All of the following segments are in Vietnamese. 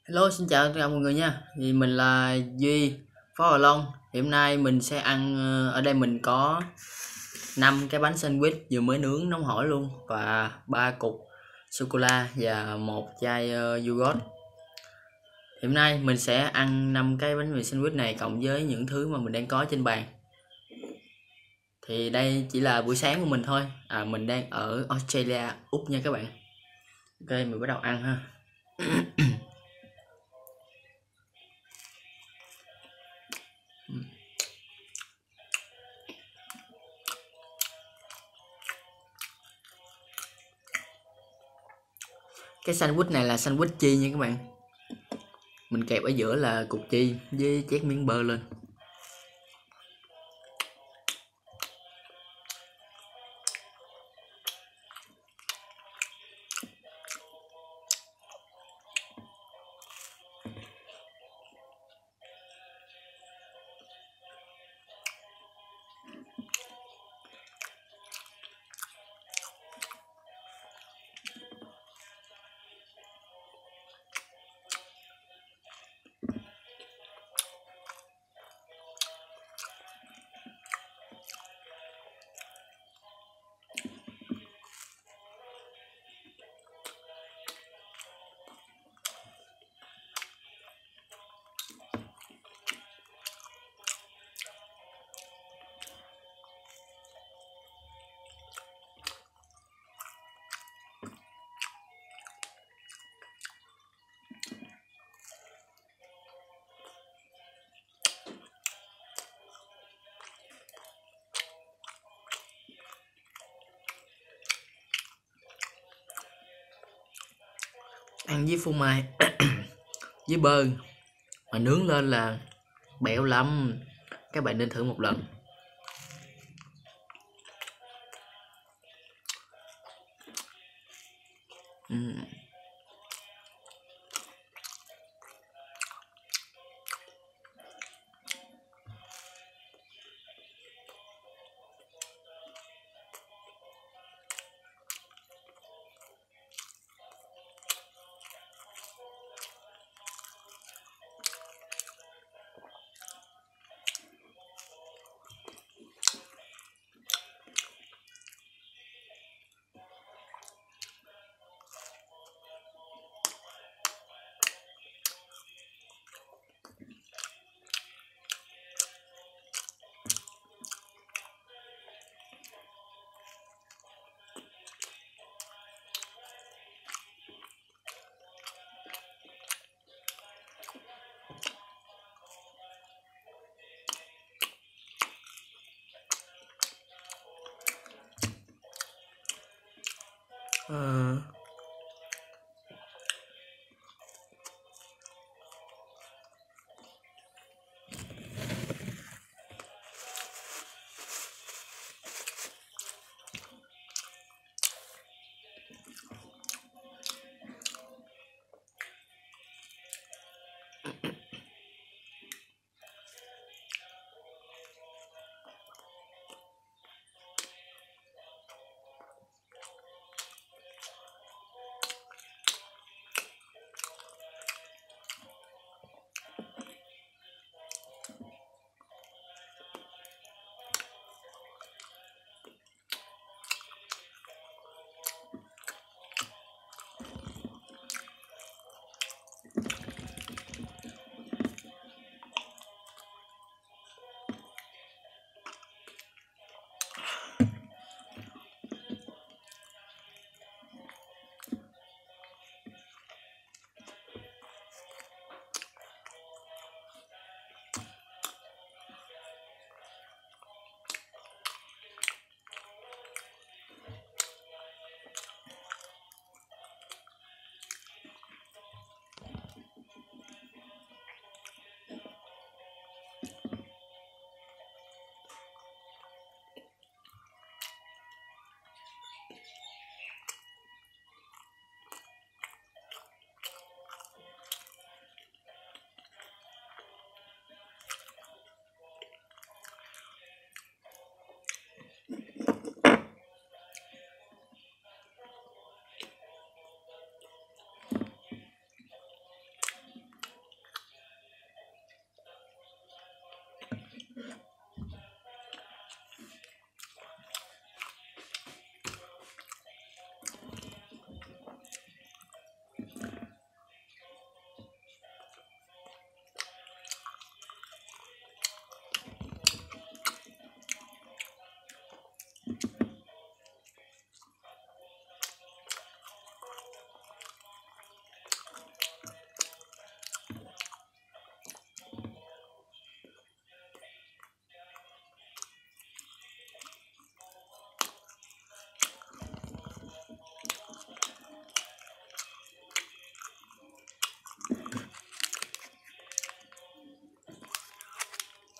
Hello, xin chào tất cả mọi người nha. Thì mình là Duy, Phó Hòa Long. Hôm nay mình sẽ ăn ở đây mình có 5 cái bánh sandwich vừa mới nướng nóng hổi luôn và 3 cục sô cô la và một chai yogurt. Hôm nay mình sẽ ăn 5 cái bánh mì sandwich này cộng với những thứ mà mình đang có trên bàn. Thì đây chỉ là buổi sáng của mình thôi. Mình đang ở Australia, Úc nha các bạn. Ok, mình bắt đầu ăn ha. Cái sandwich này là sandwich chi nha các bạn. Mình kẹp ở giữa là cục chi với chét miếng bơ lên. Ăn với phô mai với bơ mà nướng lên là bẹo lắm, các bạn nên thử một lần. Uhm. Ờ.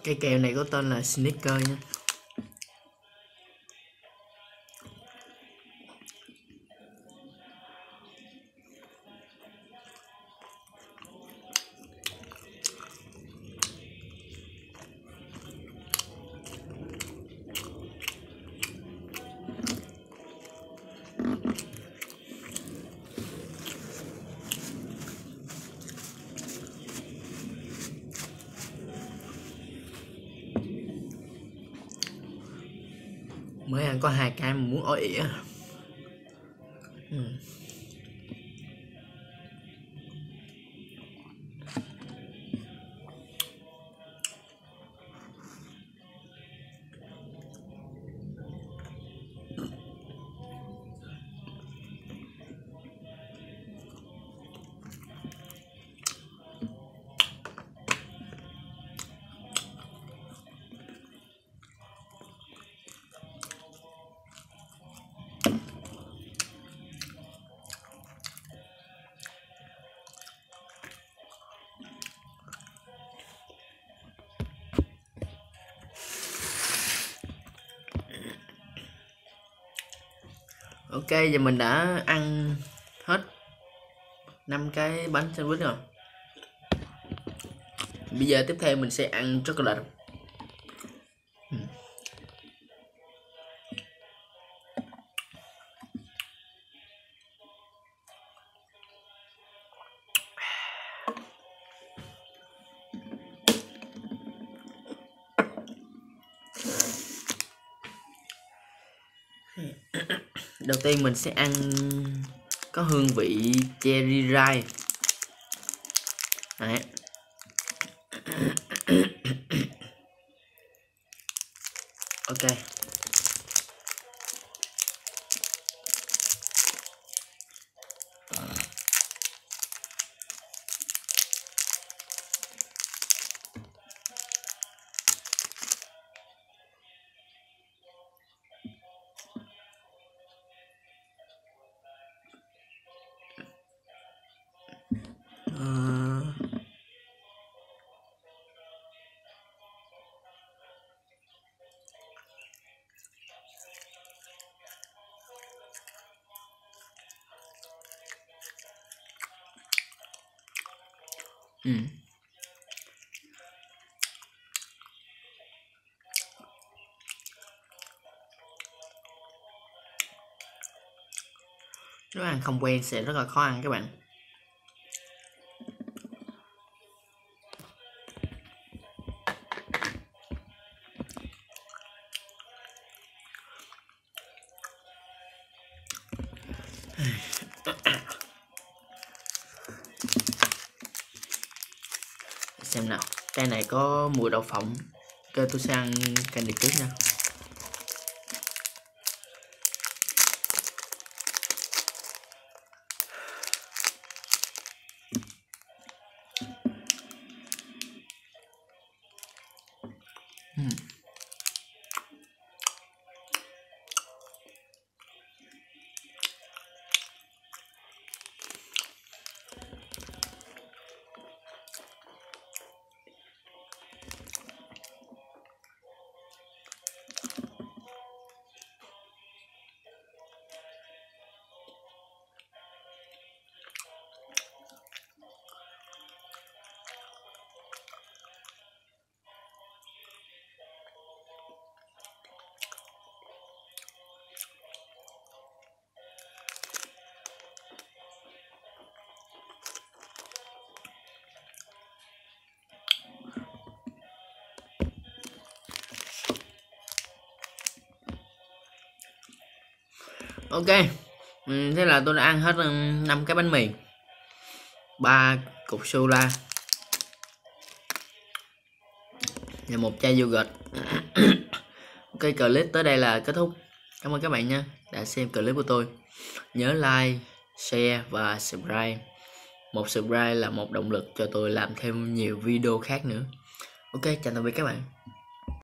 Cái kèo này có tên là Snicker nha. Mới ăn có 2 cái mà muốn ói ỉa. Ok, giờ mình đã ăn hết 5 cái bánh sandwich rồi. Bây giờ tiếp theo mình sẽ ăn chocolate. Đầu tiên mình sẽ ăn có hương vị cherry ripe. Đấy. Ok. Nếu ăn không quen sẽ rất là khó ăn các bạn. Xem nào, cái này có mùi đậu phộng. Cơ tôi sẽ ăn candy trước nha. Ok, thế là tôi đã ăn hết 5 cái bánh mì, 3 cục sô la và 1 chai yogurt. Ok, clip tới đây là kết thúc. Cảm ơn các bạn nha đã xem clip của tôi. Nhớ like, share và subscribe. Một subscribe là một động lực cho tôi làm thêm nhiều video khác nữa. Ok, chào tạm biệt các bạn.